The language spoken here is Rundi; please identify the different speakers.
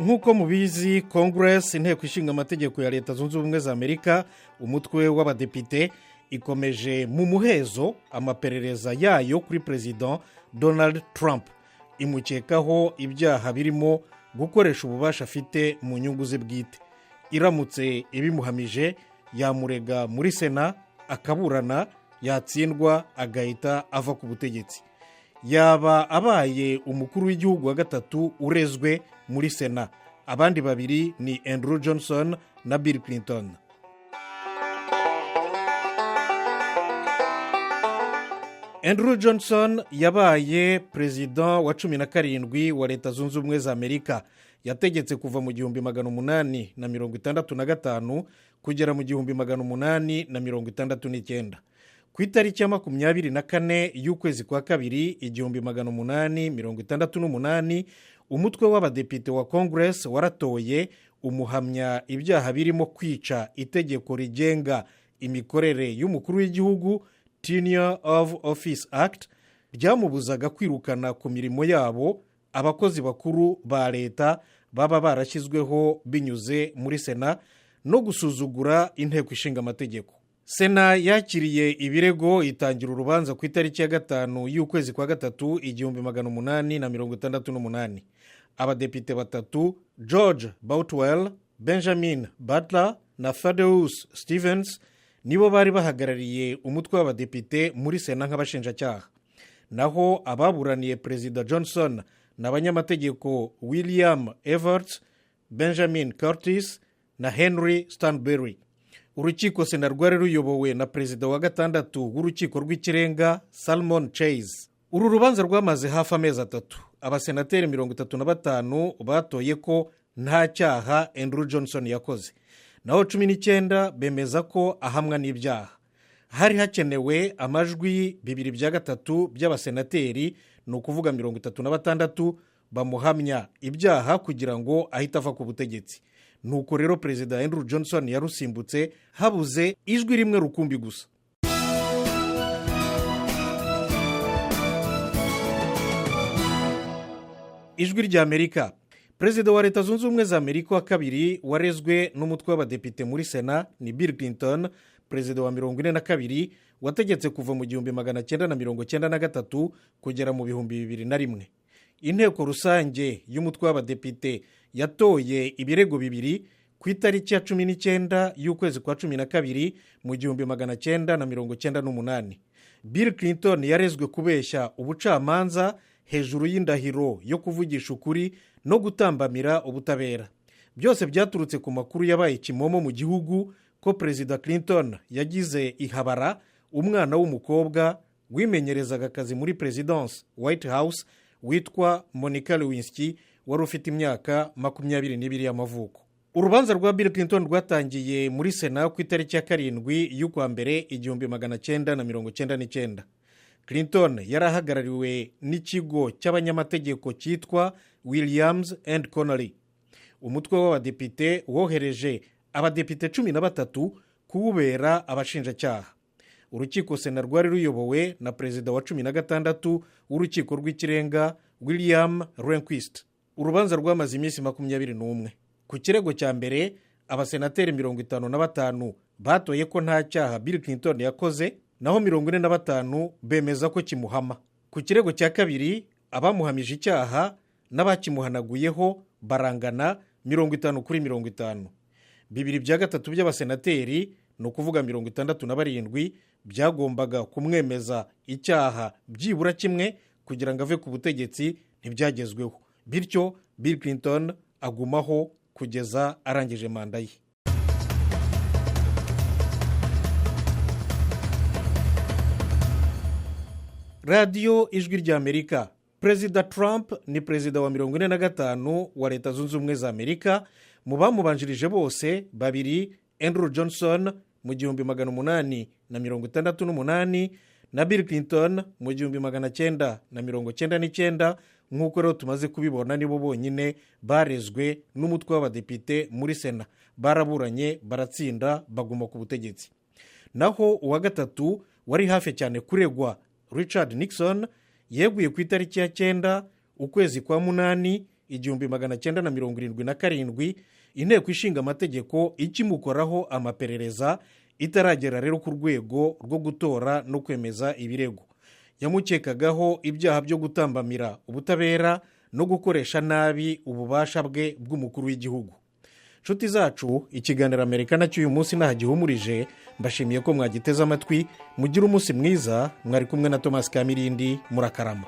Speaker 1: nk'uko mubizi Congress inteko ishinga amategeko ya leta zunze ubumwe za Amerika umutwe w'abadepite ikomeje mu muhezo amaperereza yayo kuri President Donald Trump imukekaho ibyaha birimo gukoresha ububasha afite mu nyungu ze bwite. Iramutse ibimuhamije yamurega muri Sena akaburana, yatsindwa agahita ava ku butegetsi. Yaba abaye umukuru w'igihugu wa gatatu urezwe muri Sena. Abandi babiri ni Andrew Johnson na Bill Clinton. Andrew Johnson yabaye president wa 17 wa leta zunze ubumwe za Amerika. Yategetse kuva mu 1865 kugera mu 1869. Ku itariki ya 24 y'ukwezi kwa kabiri 1868 umutwe w'abadepite wa Congress waratoye umuhamya ibyaha birimo kwica itegeko rigenga imikorere y'umukuru w'igihugu Tenure of Office Act ryamubuzaga kwirukana ku mirimo yabo abakozi bakuru ba leta baba barashyizweho binyuze muri Sena no gusuzugura inteko ishinga amategeko. Sena yakiriye ibirego itangira urubanza ku itariki ya 5 y'ukwezi kwa gatatu 1868. Abadepite batatu George Boutwell, Benjamin Butler na Thaddeus Stevens nibo bari bahagarariye umutwe w'abadepite muri Sena nk'abashinjacyaha. Naho ababuraniye President Johnson n'abanyamategeko William Evarts, Benjamin Curtis na Henry Stanbury. Urukiko Sena rwari ruyobowe na perezida wa gatandatu w'urukiko rw'ikirenga Salmon Chase. Uru rubanza rwamaze hafi amezi 3. Abasenateri 35 batoye ko nta cyaha Andrew Johnson yakoze. Naho 19 bemeza ko ahamwa n'ibyaha. Hari hakenewe amajwi 2/3 by'abasenateri, ni ukuvuga 36 bamuhamya ibyaha kugira ngo ahita ava ku butegetsi. Nuko rero Perezida Andrew Johnson yarusimbutse habuze ijwi rimwe rukumbi gusa. Ijwi rya Amerika. Perezida wa leta zunze ubumwe za Amerika wa kabiri warezwe n'umutwe w'abadepite muri Sena ni Bill Clinton, perezida wa 42 wategetse kuva mu 1993 kugera mu 2001. Inteko rusange y'umutwe w'abadepite yatoye ibirego bibiri ku itariki ya 19 y'ukwezi kwa 12 mu 1998. Bill Clinton yarezwe kubeshya ubucamanza hejuru y'indahiro yo kuvugisha ukuri no gutambamira ubutabera. Byose byaturutse ku makuru yabaye kimomo mu gihugu ko Perezida Clinton yagize ihabara umwana w'umukobwa wimenyerezaga akazi muri Presidence White House witwa Monica Lewinsky wari ufite imyaka 22 y'amavuko. Urubanza rwa Bill Clinton rwatangiye muri Sena ku itariki ya 7 y'ukwa mbere 1999. Clinton yarahagarariwe n'ikigo cy'abanyamategeko cyitwa Williams and Connolly. Umutwe w'abadepite wohereje abadepite 13 kuwubera abashinjacyaha. Urukiko Sena rwari ruyobowe na perezida wa 16 w'urukiko rw'ikirenga William Rehnquist. Urubanza rwamaze iminsi 21. Ku kirego cya mbere abasenateri 55 batoye ko nta cyaha Bill Clinton yakoze, naho 45 bemeza ko kimuhama. Ku kirego cya kabiri abamuhamije icyaha n'abakimuhanaguyeho barangana 50-50. 2/3 by'abasenateri, ni ukuvuga 67, byagombaga kumwemeza icyaha byibura kimwe kugira ngo ave ku butegetsi, ntibyagezweho. Bityo Bill Clinton agumaho kugeza arangije manda ye. Radio Ijwi rya Amerika. Perezida Trump ni perezida wa 45 wa leta zunze ubumwe za Amerika. Mu bamubanjirije bose babiri, Andrew Johnson mu 1868 na Bill Clinton mu 1999, nk'uko rero tumaze kubibona nibo bonyine barezwe n'umutwe w'abadepite muri Sena. Baraburanye baratsinda baguma ku butegetsi. Naho uwa gatatu wari hafi cyane kuregwa Richard Nixon yeguye ku itariki ya 9 ukwezi kwa 8 1977 inteko ishinga amategeko ikimukoraho amaperereza itaragera rero ku rwego rwo gutora no kwemeza ibirego. Yamukekagaho ibyaha byo gutambamira ubutabera no gukoresha nabi ububasha bwe bw'umukuru w'igihugu. Nshuti zacu, ikiganiro Amerikana cy'uyu munsi nahagihumurije. Mbashimiye ko mwagiteze amatwi. Mugire umunsi mwiza. Mwari kumwe na Thomas Kamirindi. Murakarama.